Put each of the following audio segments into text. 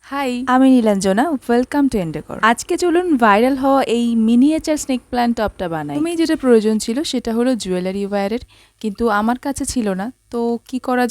High, আমি Nilanjana. Welcome to এন্ডেকর। আজকে চলুন ভাইরাল হওয়া এই মিনিয়েচার স্নেক প্ল্যান্ট টপটা বানাই। তুমি যেটা প্রয়োজন ছিল সেটা হলো জুয়েলারি ওয়্যারের, কিন্তু আমার কাছে ছিল না। তো কি করা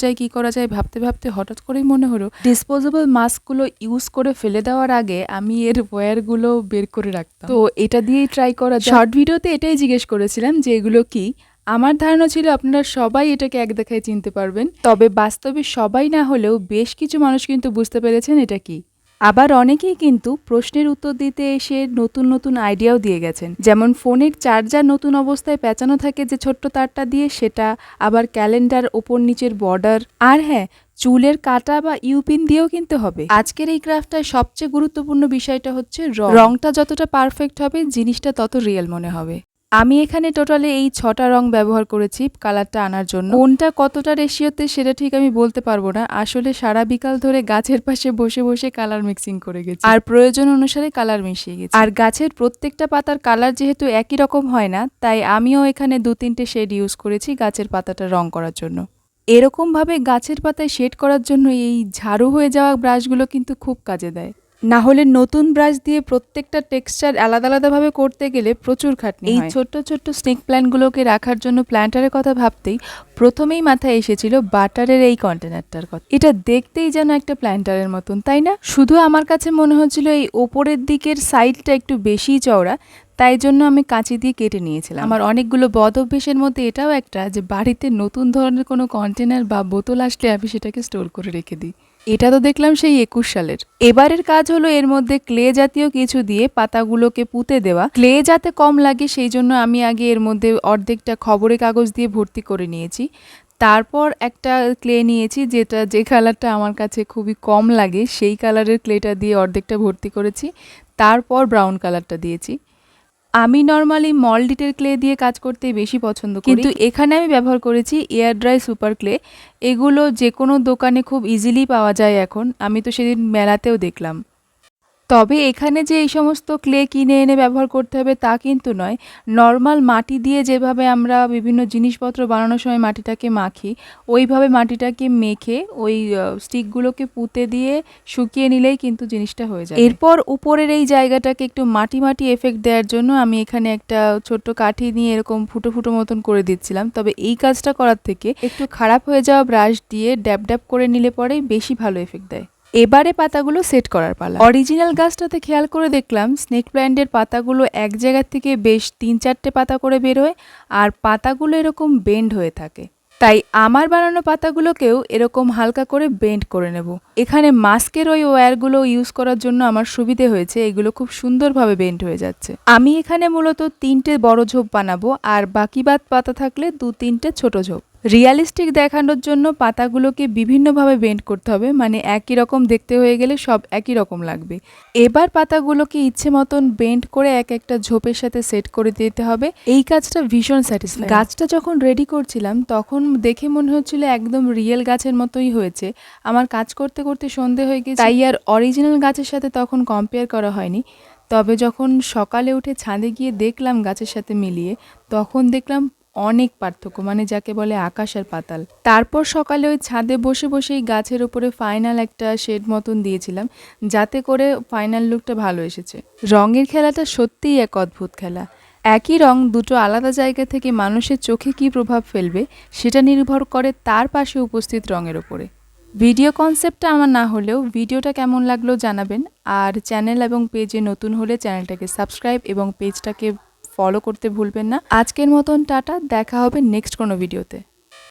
যায় ভাবতে ভাবতে হঠাৎ করেই মনে হলো ডিসপোজেবল মাস্কগুলো ইউজ করে ফেলে দেওয়ার আগে আমি এর ওয়্যারগুলো বের করে রাখতাম। তো এটা দিয়েই ট্রাই করা যায়। শর্ট ভিডিওতে এটাই জিজ্ঞেস করেছিলাম যে এগুলো কি। আমার ধারণা ছিল আপনারা সবাই এটাকে এক দেখায় চিনতে পারবেন, তবে বাস্তবে সবাই না হলেও বেশ কিছু মানুষ কিন্তু বুঝতে পেরেছেন এটা কি। আবার অনেকেই কিন্তু প্রশ্নের উত্তর দিতে এসে নতুন নতুন আইডিয়াও দিয়ে গেছেন, যেমন ফোনের চার্জার নতুন অবস্থায় পেঁচানো থাকে যে ছোট্ট তারটা দিয়ে, সেটা আবার ক্যালেন্ডার ওপর নিচের বর্ডার, আর হ্যাঁ, চুলের কাটা বা ইউপিন দিয়েও কিনতে হবে। আজকের এই ক্রাফটটায় সবচেয়ে গুরুত্বপূর্ণ বিষয়টা হচ্ছে রংটা যতটা পারফেক্ট হবে জিনিসটা তত রিয়েল মনে হবে। আমি এখানে টোটালি এই 6টা রং ব্যবহার করেছি কালারটা আনার জন্য। কোনটা কতটা রেশিওতে সেটা ঠিক আমি বলতে পারবো না, আসলে সারা বিকাল ধরে গাছের পাশে বসে বসে কালার মিক্সিং করে গেছি আর প্রয়োজন অনুসারে কালার মিশিয়ে গেছি। আর গাছের প্রত্যেকটা পাতার কালার যেহেতু একই রকম হয় না, তাই আমিও এখানে 2-3টে শেড ইউজ করেছি গাছের পাতাটা রং করার জন্য। এরকম ভাবে গাছের পাতায় শেড করার জন্য এই ঝাড়ু হয়ে যাওয়া ব্রাশগুলো কিন্তু খুব কাজে দেয়। না হলে নতুন ব্রাশ দিয়ে প্রত্যেকটা টেক্সচার আলাদা আলাদাভাবে করতে গেলে প্রচুর খাটনি হয়। এই ছোট্ট ছোট্ট স্নেক প্ল্যান্টগুলোকে রাখার জন্য প্ল্যান্টারের কথা ভাবতেই প্রথমেই মাথায় এসেছিল বাটারের এই কন্টেনারটার কথা। এটা দেখতেই যেন একটা প্ল্যান্টারের মতন, তাই না? শুধু আমার কাছে মনে হচ্ছিল এই ওপরের দিকের সাইডটা একটু বেশিই চওড়া, তাই জন্য আমি কাঁচি দিয়ে কেটে নিয়েছিলাম। আমার অনেকগুলো বদ অভ্যেসের মধ্যে এটাও একটা যে বাড়িতে নতুন ধরনের কোনো কন্টেনার বা বোতল আসলে আমি সেটাকে স্টোর করে রেখে দিই। এটা তো দেখলাম সেই 21 সালের। এবারের কাজ হলো এর মধ্যে ক্লে জাতীয় কিছু দিয়ে পাতাগুলোকে পুঁতে দেওয়া। ক্লে যাতে কম লাগে সেই জন্য আমি আগে এর মধ্যে অর্ধেকটা খবরের কাগজ দিয়ে ভর্তি করে নিয়েছি। তারপর একটা ক্লে নিয়েছি যে কালারটা আমার কাছে খুবই কম লাগে, সেই কালারের ক্লেটা দিয়ে অর্ধেকটা ভর্তি করেছি। তারপর ব্রাউন কালারটা দিয়েছি। আমি নর্মালি মলডিটের ক্লে দিয়ে কাজ করতে বেশি পছন্দ করি, কিন্তু এখানে আমি ব্যবহার করেছি এয়ার ড্রাই সুপার ক্লে। এগুলো যে কোনো দোকানে খুব ইজিলি পাওয়া যায় এখন, আমি তো সেদিন মেলাতেও দেখলাম। তবে এখানে যে এই সমস্ত ক্লে কিনে এনে ব্যবহার করতে হবে তা কিন্তু নয়। নর্মাল মাটি দিয়ে যেভাবে আমরা বিভিন্ন জিনিসপত্র বানানোর সময় মাটিটাকে মাখি, ওইভাবে মাটিটাকে মেখে ওই স্টিকগুলোকে পুঁতে দিয়ে শুকিয়ে নিলেই কিন্তু জিনিসটা হয়ে যায়। এরপর উপরের এই জায়গাটাকে একটু মাটি মাটি এফেক্ট দেওয়ার জন্য আমি এখানে একটা ছোট্ট কাঠি নিয়ে এরকম ফুটো ফুটো মতন করে দিচ্ছিলাম। তবে এই কাজটা করার থেকে একটু খারাপ হয়ে যাওয়া ব্রাশ দিয়ে ড্যাব ড্যাব করে নিলে পরেই বেশি ভালো এফেক্ট দেয়। এবারে পাতাগুলো সেট করার পালা। অরিজিনাল গাছটাতে খেয়াল করে দেখলাম স্নেক প্ল্যান্টের পাতাগুলো এক জায়গা থেকে বেশ 3-4টে পাতা করে বেরোয়, আর পাতাগুলো এরকম বেন্ড হয়ে থাকে। তাই আমার বানানো পাতাগুলোকেও এরকম হালকা করে বেন্ড করে নেব। এখানে মাস্কের ওই ওয়্যারগুলো ইউজ করার জন্য আমার সুবিধে হয়েছে, এগুলো খুব সুন্দরভাবে বেন্ড হয়ে যাচ্ছে। আমি এখানে মূলত 3টে বড় ঝোপ বানাবো, আর বাকি বাদ পাতা থাকলে 2-3টে ছোট ঝোপ। রিয়ালিস্টিক দেখানোর জন্য পাতাগুলোকে বিভিন্নভাবে বেন্ড করতে হবে, মানে একই রকম দেখতে হয়ে গেলে সব একই রকম লাগবে। এবার পাতাগুলোকে ইচ্ছে মতন বেন্ড করে এক একটা ঝোপের সাথে সেট করে দিতে হবে। এই কাজটা ভীষণ স্যাটিসফাইং। গাছটা যখন রেডি করছিলাম তখন দেখে মনে হচ্ছিল একদম রিয়েল গাছের মতোই হয়েছে। আমার কাজ করতে করতে সন্ধে হয়ে গেছে, তাই আর অরিজিনাল গাছের সাথে তখন কম্পেয়ার করা হয়নি। তবে যখন সকালে উঠে ছাদে গিয়ে দেখলাম গাছের সাথে মিলিয়ে, তখন দেখলাম অনেক পার্থক্য, মানে যাকে বলে আকাশ আর পাতাল। তারপর সকালে ওই ছাদে বসে বসেই গাছের উপরে ফাইনাল একটা শেড মতন দিয়েছিলাম, যাতে করে ফাইনাল লুকটা ভালো এসেছে। রঙের খেলাটা সত্যিই এক অদ্ভুত খেলা। একই রং দুটো আলাদা জায়গা থেকে মানুষের চোখে কী প্রভাব ফেলবে সেটা নির্ভর করে তার পাশে উপস্থিত রঙের ওপরে। ভিডিও কনসেপ্টটা আমার না হলেও ভিডিওটা কেমন লাগলো জানাবেন, আর চ্যানেল এবং পেজে নতুন হলে চ্যানেলটাকে সাবস্ক্রাইব এবং পেজটাকে ফলো করতে ভুলবেন না। আজকের মতন টাটা, দেখা হবে নেক্সট কোনো ভিডিওতে।